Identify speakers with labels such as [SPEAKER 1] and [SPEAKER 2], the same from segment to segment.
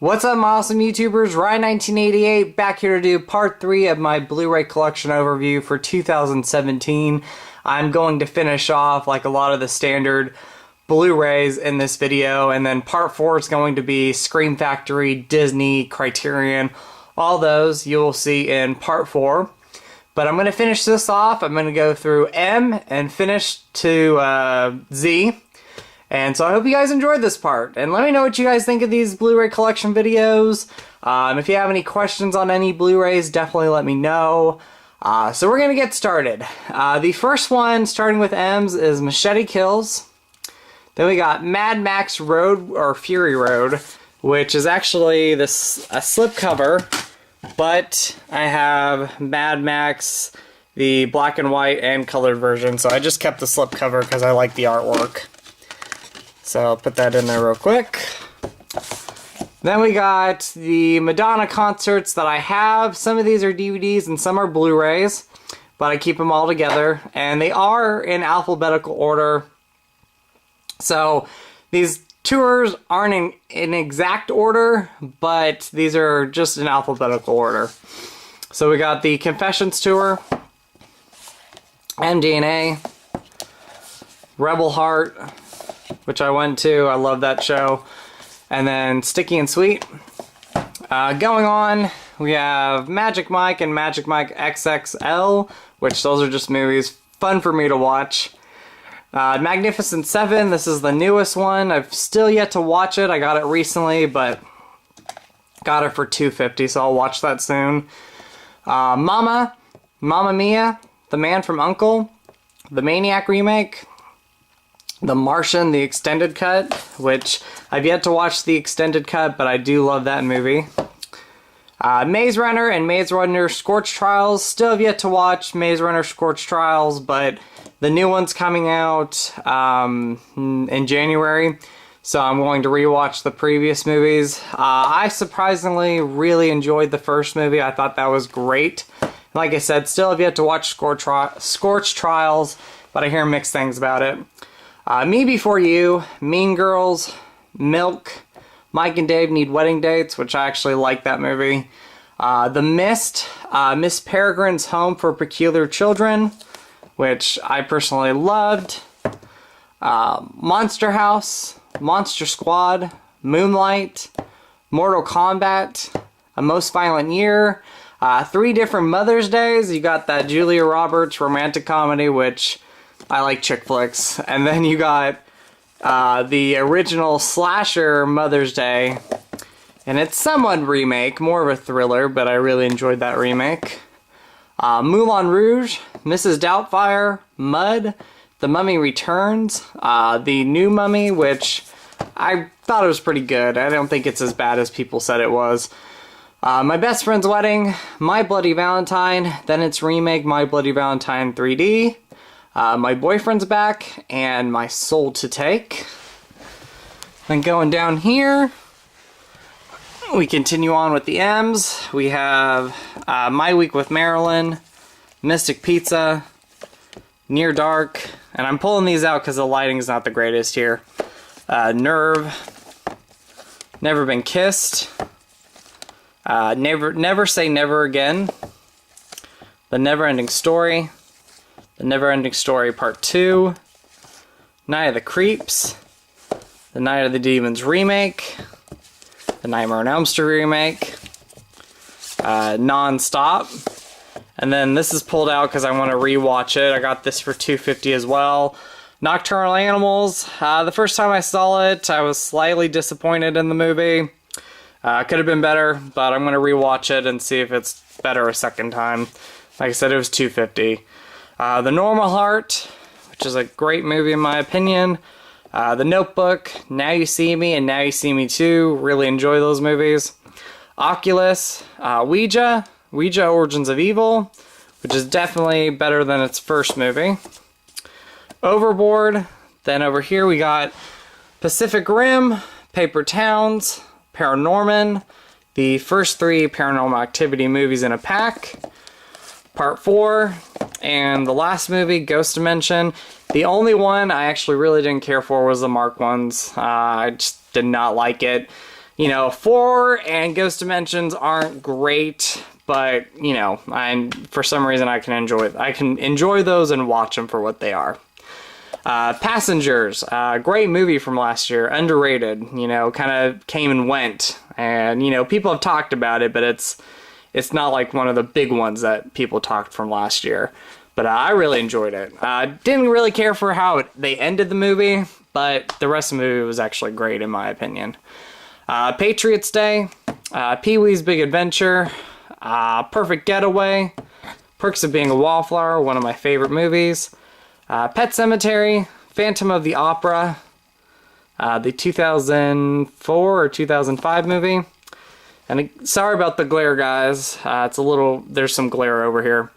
[SPEAKER 1] What's up, my awesome YouTubers? Ryan1988 back here to do part 3 of my Blu-ray collection overview for 2017. I'm going to finish off like a lot of the standard Blu-rays in this video, and then part 4 is going to be Scream Factory, Disney, Criterion, all those you will see in part 4. But I'm going to finish this off. I'm going to go through M and finish to Z. And so I hope you guys enjoyed this part. And let me know what you guys think of these Blu-ray collection videos. If you have any questions on any Blu-rays, definitely let me know. So we're going to get started. The first one, starting with M's, is Machete Kills. Then we got Mad Max Road, or Fury Road, which is actually a slipcover, but I have Mad Max, the black and white and colored version, so I just kept the slipcover because I like the artwork. So I'll put that in there real quick. Then we got the Madonna concerts that I have. Some of these are DVDs and some are Blu-rays, but I keep them all together, and they are in alphabetical order. So these tours aren't in exact order, but these are just in alphabetical order. So we got the Confessions tour, MDNA, Rebel Heart, which I went to. I love that show. And then Sticky and Sweet. Going on, we have Magic Mike and Magic Mike XXL, which those are just movies. Fun for me to watch. Magnificent Seven, this is the newest one. I've still yet to watch it. I got it recently, but got it for $2.50, so I'll watch that soon. Mamma Mia, The Man from U.N.C.L.E., the Maniac remake, The Martian, the extended cut, which I've yet to watch the extended cut, but I do love that movie. Maze Runner and Maze Runner Scorch Trials, still have yet to watch Maze Runner Scorch Trials, but the new one's coming out in January, so I'm going to rewatch the previous movies. I surprisingly really enjoyed the first movie. I thought that was great. Like I said, still have yet to watch Scorch Trials, but I hear mixed things about it. Me Before You, Mean Girls, Milk, Mike and Dave Need Wedding Dates, which I actually like that movie. The Mist, Miss Peregrine's Home for Peculiar Children, which I personally loved. Monster House, Monster Squad, Moonlight, Mortal Kombat, A Most Violent Year, 3 different Mother's Days. You got that Julia Roberts romantic comedy, which I like chick flicks. And then you got the original slasher Mother's Day, and it's somewhat remake, more of a thriller, but I really enjoyed that remake. Moulin Rouge, Mrs. Doubtfire, Mud, The Mummy Returns, the new Mummy, which I thought it was pretty good. I don't think it's as bad as people said it was. My Best Friend's Wedding, My Bloody Valentine, then its remake, My Bloody Valentine 3D, My Boyfriend's Back, and My Soul to Take. Then going down here, we continue on with the M's. We have My Week with Marilyn, Mystic Pizza, Near Dark, and I'm pulling these out because the lighting's not the greatest here. Nerve, Never Been Kissed, Never Say Never Again, The Never-Ending Story, The Never-Ending Story Part 2, Night of the Creeps, The Night of the Demons remake, the Nightmare on Elm Street remake, Non-Stop, and then this is pulled out because I want to rewatch it. I got this for $2.50 as well. Nocturnal Animals, the first time I saw it, I was slightly disappointed in the movie. Could have been better, but I'm going to rewatch it and see if it's better a second time. Like I said, it was $2.50. The Normal Heart, which is a great movie in my opinion. The Notebook, Now You See Me, and Now You See Me Too. Really enjoy those movies. Oculus, Ouija Origins of Evil, which is definitely better than its first movie. Overboard. Then over here we got Pacific Rim, Paper Towns, Paranorman, the first 3 Paranormal Activity movies in a pack. Part 4, and the last movie, Ghost Dimension. The only one I actually really didn't care for was the Mark ones. I just did not like it. You know, 4 and Ghost Dimensions aren't great, but, you know, for some reason I can enjoy those and watch them for what they are. Passengers, great movie from last year, underrated, you know, kind of came and went, and, you know, people have talked about it, but it's not like one of the big ones that people talked from last year. But I really enjoyed it. Didn't really care for how they ended the movie, but the rest of the movie was actually great in my opinion. Patriots Day, Pee-wee's Big Adventure, Perfect Getaway, Perks of Being a Wallflower, one of my favorite movies, Pet Sematary, Phantom of the Opera, the 2004 or 2005 movie. And sorry about the glare, guys. There's some glare over here.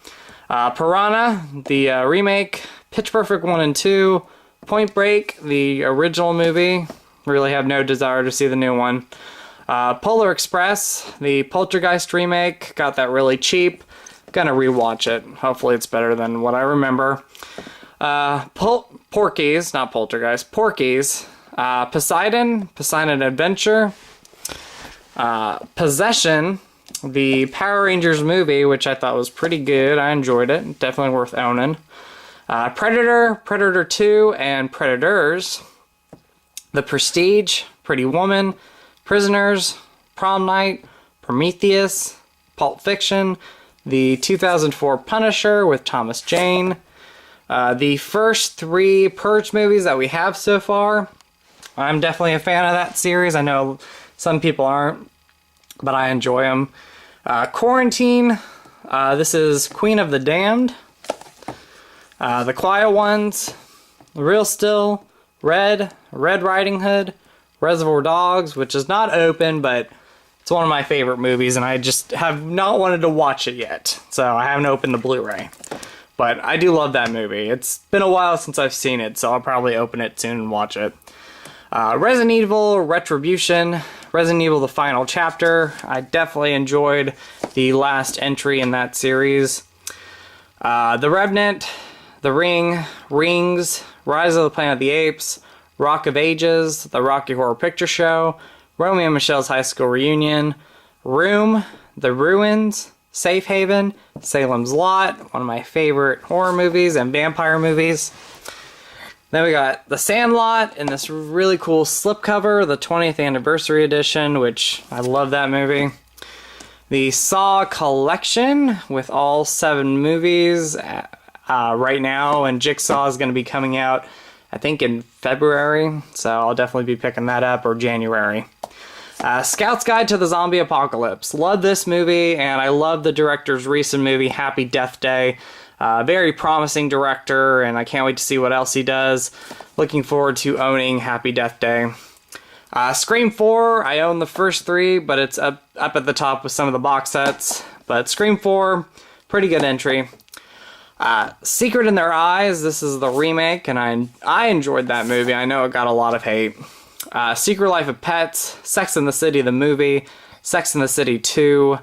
[SPEAKER 1] Piranha, the remake, Pitch Perfect 1 and 2, Point Break, the original movie. Really have no desire to see the new one. Polar Express, the Poltergeist remake. Got that really cheap. Gonna rewatch it. Hopefully it's better than what I remember. Porky's, not Poltergeist, Porky's. Poseidon Adventure. Possession, the Power Rangers movie, which I thought was pretty good. I enjoyed it. Definitely worth owning. Predator, Predator 2, and Predators. The Prestige, Pretty Woman, Prisoners, Prom Night, Prometheus, Pulp Fiction, the 2004 Punisher with Thomas Jane. The first 3 Purge movies that we have so far. I'm definitely a fan of that series. I know some people aren't, but I enjoy them. Quarantine, this is Queen of the Damned. The Quiet Ones, Real Still, Red Riding Hood, Reservoir Dogs, which is not open, but it's one of my favorite movies, and I just have not wanted to watch it yet, so I haven't opened the Blu-ray. But I do love that movie. It's been a while since I've seen it, so I'll probably open it soon and watch it. Resident Evil Retribution, Resident Evil The Final Chapter. I definitely enjoyed the last entry in that series. The Revenant, The Ring, Rings, Rise of the Planet of the Apes, Rock of Ages, The Rocky Horror Picture Show, Romeo and Michelle's High School Reunion, Room, The Ruins, Safe Haven, Salem's Lot, one of my favorite horror movies and vampire movies. Then we got The Sandlot in this really cool slipcover, the 20th Anniversary Edition, which I love that movie. The Saw Collection with all 7 movies right now, and Jigsaw is going to be coming out, I think, in February, so I'll definitely be picking that up, or January. Scout's Guide to the Zombie Apocalypse. Love this movie, and I love the director's recent movie, Happy Death Day. Very promising director, and I can't wait to see what else he does. Looking forward to owning Happy Death Day. Scream 4, I own the first 3, but it's up at the top with some of the box sets. But Scream 4, pretty good entry. Secret in Their Eyes, this is the remake, and I enjoyed that movie. I know it got a lot of hate. Secret Life of Pets, Sex and the City the movie, Sex and the City 2,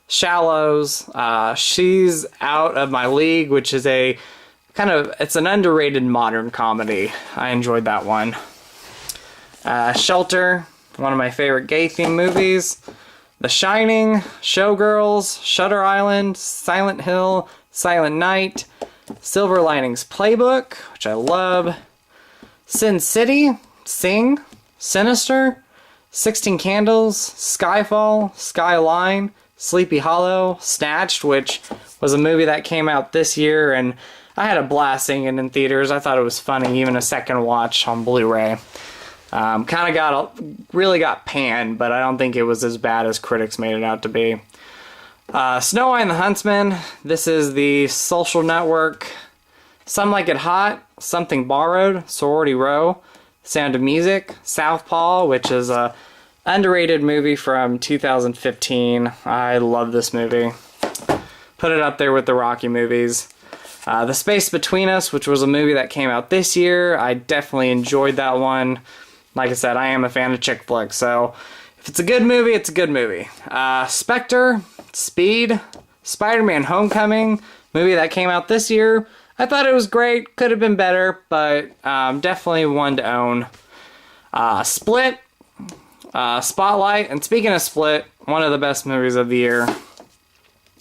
[SPEAKER 1] Shallows, She's Out of My League, which is it's an underrated modern comedy. I enjoyed that one. Shelter, one of my favorite gay-themed movies. The Shining, Showgirls, Shutter Island, Silent Hill, Silent Night, Silver Linings Playbook, which I love. Sin City, Sing, Sinister, 16 Candles, Skyfall, Skyline, Sleepy Hollow, Snatched, which was a movie that came out this year, and I had a blast seeing it in theaters. I thought it was funny, even a second watch on Blu-ray. Really got panned, but I don't think it was as bad as critics made it out to be. Snow Eye and the Huntsman, this is the Social Network. Some Like It Hot, Something Borrowed, Sorority Row, Sound of Music, Southpaw, which is a underrated movie from 2015. I love this movie. Put it up there with the Rocky movies. The Space Between Us, which was a movie that came out this year. I definitely enjoyed that one. Like I said, I am a fan of chick flicks, so if it's a good movie, it's a good movie. Spectre, Speed, Spider-Man Homecoming, movie that came out this year. I thought it was great, could have been better, but definitely one to own. Split, Spotlight, and speaking of Split, one of the best movies of the year.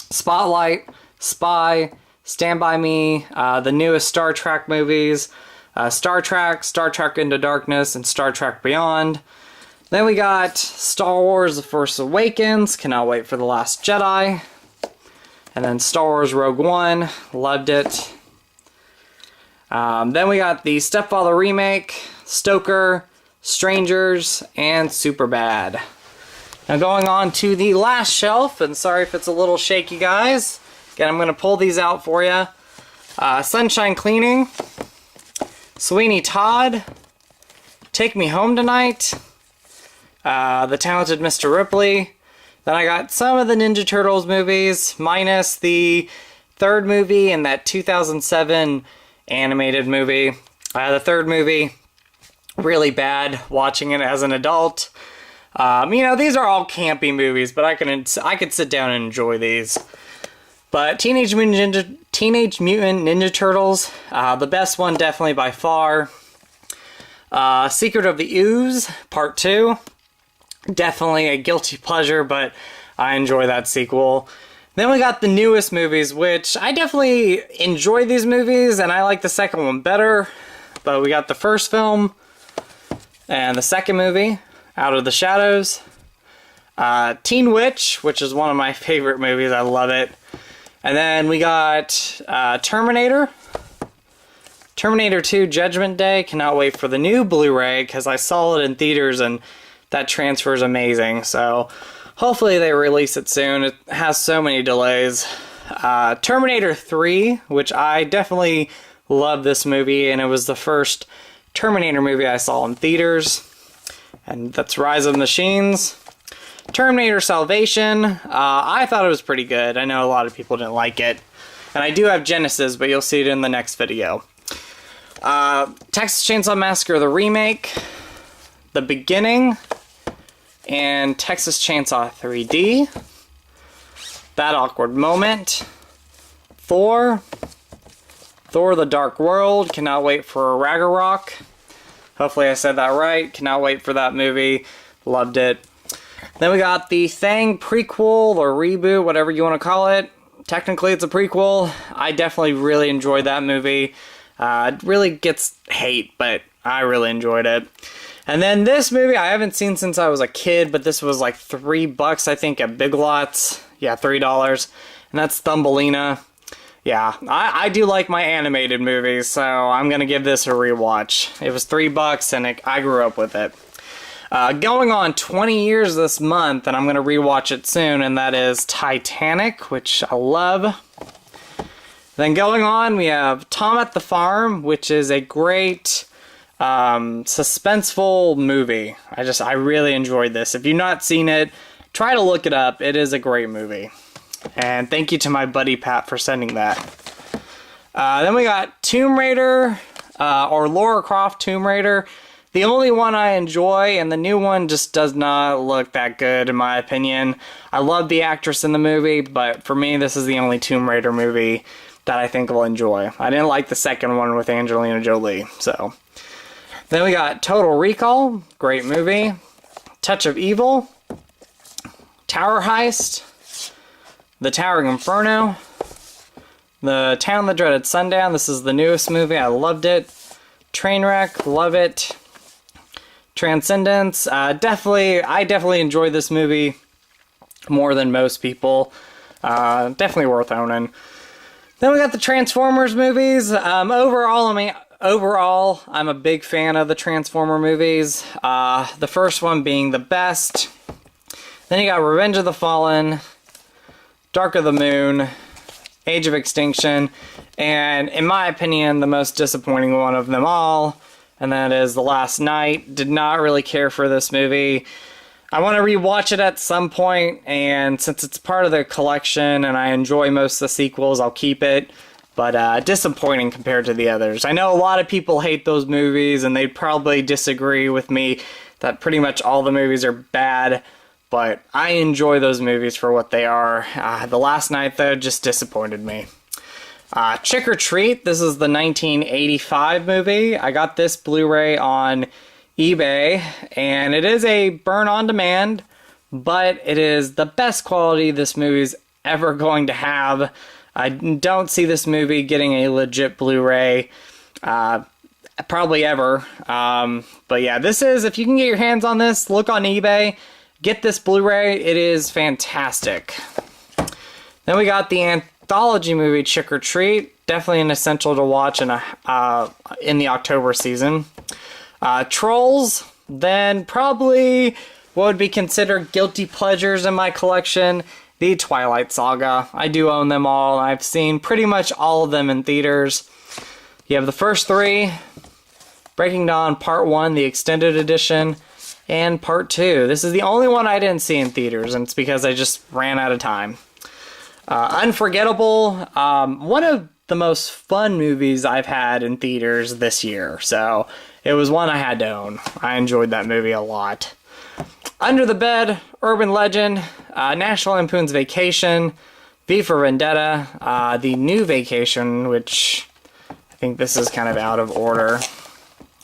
[SPEAKER 1] Spotlight, Spy, Stand By Me, the newest Star Trek movies, Star Trek Into Darkness, and Star Trek Beyond. Then we got Star Wars The Force Awakens, cannot wait for The Last Jedi. And then Star Wars Rogue One, loved it. Then we got the Stepfather remake, Stoker, Strangers, and Superbad. Now going on to the last shelf, and sorry if it's a little shaky, guys. Again, I'm going to pull these out for you. Sunshine Cleaning, Sweeney Todd, Take Me Home Tonight, The Talented Mr. Ripley. Then I got some of the Ninja Turtles movies, minus the third movie and that 2007 animated movie. The third movie, really bad watching it as an adult. You know, these are all campy movies, but I could sit down and enjoy these. But Teenage Mutant Ninja Turtles, the best one definitely by far. Secret of the Ooze, Part 2. Definitely a guilty pleasure, but I enjoy that sequel. Then we got the newest movies, which I definitely enjoy these movies, and I like the second one better. But we got the first film, and the second movie, Out of the Shadows. Teen Witch, which is one of my favorite movies, I love it. And then we got Terminator. Terminator 2 Judgment Day, cannot wait for the new Blu-ray, because I saw it in theaters, and that transfer is amazing, so hopefully they release it soon. It has so many delays. Terminator 3, which I definitely love this movie, and it was the first Terminator movie I saw in theaters, and that's Rise of the Machines. Terminator Salvation, I thought it was pretty good. I know a lot of people didn't like it, and I do have Genesis, but you'll see it in the next video. Texas Chainsaw Massacre, the remake, The Beginning, and Texas Chainsaw 3D, That Awkward Moment, Thor the Dark World, cannot wait for Ragnarok. Hopefully I said that right, cannot wait for that movie, loved it. Then we got the Thing prequel or reboot, whatever you want to call it. Technically it's a prequel. I definitely really enjoyed that movie. It really gets hate, but I really enjoyed it. And then this movie I haven't seen since I was a kid, but this was like $3 I think at Big Lots. Yeah, $3. And that's Thumbelina. Yeah, I do like my animated movies, so I'm going to give this a rewatch. It was $3 and I grew up with it. Going on 20 years this month, and I'm going to rewatch it soon, and that is Titanic, which I love. Then going on, we have Tom at the Farm, which is a great suspenseful movie. I really enjoyed this. If you've not seen it, try to look it up. It is a great movie. And thank you to my buddy Pat for sending that. Then we got Tomb Raider, or Lara Croft Tomb Raider. The only one I enjoy, and the new one just does not look that good in my opinion. I love the actress in the movie, but for me this is the only Tomb Raider movie that I think I'll enjoy. I didn't like the second one with Angelina Jolie, so. Then we got Total Recall, great movie. Touch of Evil, Tower Heist, The Towering Inferno, The Town That Dreaded Sundown. This is the newest movie, I loved it. Trainwreck, love it. Transcendence, I definitely enjoyed this movie more than most people. Definitely worth owning. Then we got the Transformers movies. Overall, I'm a big fan of the Transformer movies. The first one being the best. Then you got Revenge of the Fallen, Dark of the Moon, Age of Extinction, and in my opinion, the most disappointing one of them all, and that is The Last Night. Did not really care for this movie. I want to rewatch it at some point, and since it's part of the collection and I enjoy most of the sequels, I'll keep it. But disappointing compared to the others. I know a lot of people hate those movies, and they'd probably disagree with me that pretty much all the movies are bad, but I enjoy those movies for what they are. The Last Night, though, just disappointed me. Trick or Treat, this is the 1985 movie. I got this Blu-ray on eBay, and it is a burn on demand, but it is the best quality this movie's ever going to have. I don't see this movie getting a legit Blu-ray probably ever. But yeah, this is, if you can get your hands on this, look on eBay, get this Blu-ray. It is fantastic. Then we got the anthology movie Trick or Treat. Definitely an essential to watch in the October season. Trolls, then probably what would be considered guilty pleasures in my collection, the Twilight Saga. I do own them all. I've seen pretty much all of them in theaters. You have the first three, Breaking Dawn Part 1, the extended edition, and Part 2. This is the only one I didn't see in theaters, and it's because I just ran out of time. Unforgettable, one of the most fun movies I've had in theaters this year, so it was one I had to own. I enjoyed that movie a lot. Under the Bed, Urban Legend, National Lampoon's Vacation, V for Vendetta, the new Vacation, which I think this is kind of out of order.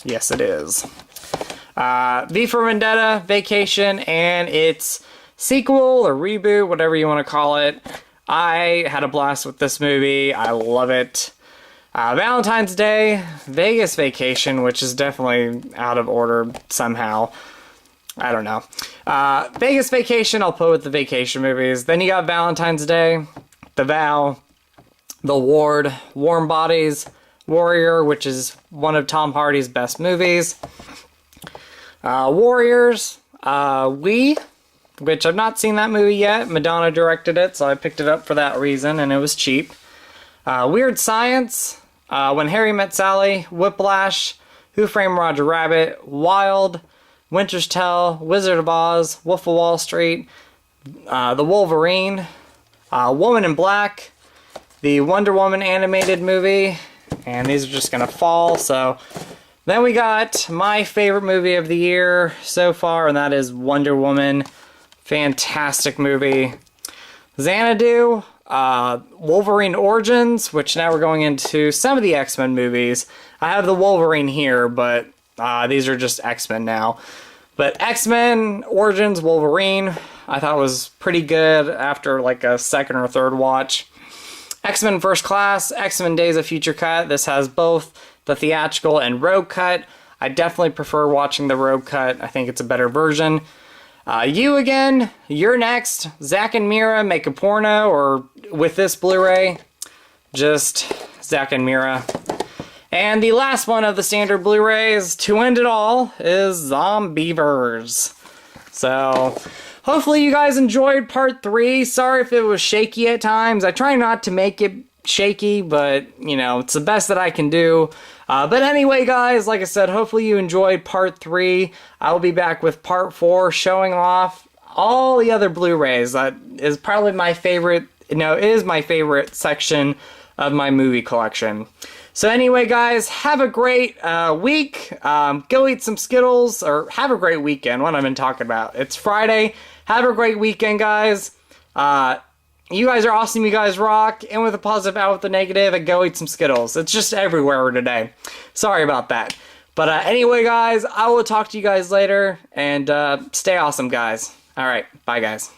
[SPEAKER 1] Yes, it is. V for Vendetta, Vacation, and its sequel or reboot, whatever you want to call it. I had a blast with this movie. I love it. Valentine's Day, Vegas Vacation, which is definitely out of order somehow. I don't know. Vegas Vacation, I'll put with the vacation movies. Then you got Valentine's Day, The Vow, The Ward, Warm Bodies, Warrior, which is one of Tom Hardy's best movies. Warriors, which I've not seen that movie yet. Madonna directed it, so I picked it up for that reason, and it was cheap. Weird Science, When Harry Met Sally, Whiplash, Who Framed Roger Rabbit, Wild, Winter's Tale, Wizard of Oz, Wolf of Wall Street, The Wolverine, Woman in Black, the Wonder Woman animated movie, and these are just gonna fall. So then we got my favorite movie of the year so far, and that is Wonder Woman. Fantastic movie. Xanadu, Wolverine Origins, which now we're going into some of the X-Men movies. I have the Wolverine here, but these are just X-Men now. But X-Men Origins Wolverine, I thought was pretty good after like a second or third watch. X-Men First Class, X-Men Days of Future Cut. This has both the theatrical and Rogue Cut. I definitely prefer watching the Rogue Cut. I think it's a better version. You Again, You're Next, Zack and Mira Make a Porno, or with this Blu-ray, just Zack and Mira. And the last one of the standard Blu-rays, to end it all, is Zombievers. So, hopefully you guys enjoyed part 3. Sorry if it was shaky at times. I try not to make it shaky, but, you know, it's the best that I can do. But anyway, guys, like I said, hopefully you enjoyed part 3. I will be back with part 4, showing off all the other Blu-rays. That is probably my favorite, is my favorite section of my movie collection. So anyway, guys, have a great week. Go eat some Skittles, or have a great weekend. What I've been talking about. It's Friday. Have a great weekend, guys. You guys are awesome. You guys rock. And with a positive, out with the negative, and go eat some Skittles. It's just everywhere today. Sorry about that. But anyway, guys, I will talk to you guys later. And stay awesome, guys. All right. Bye, guys.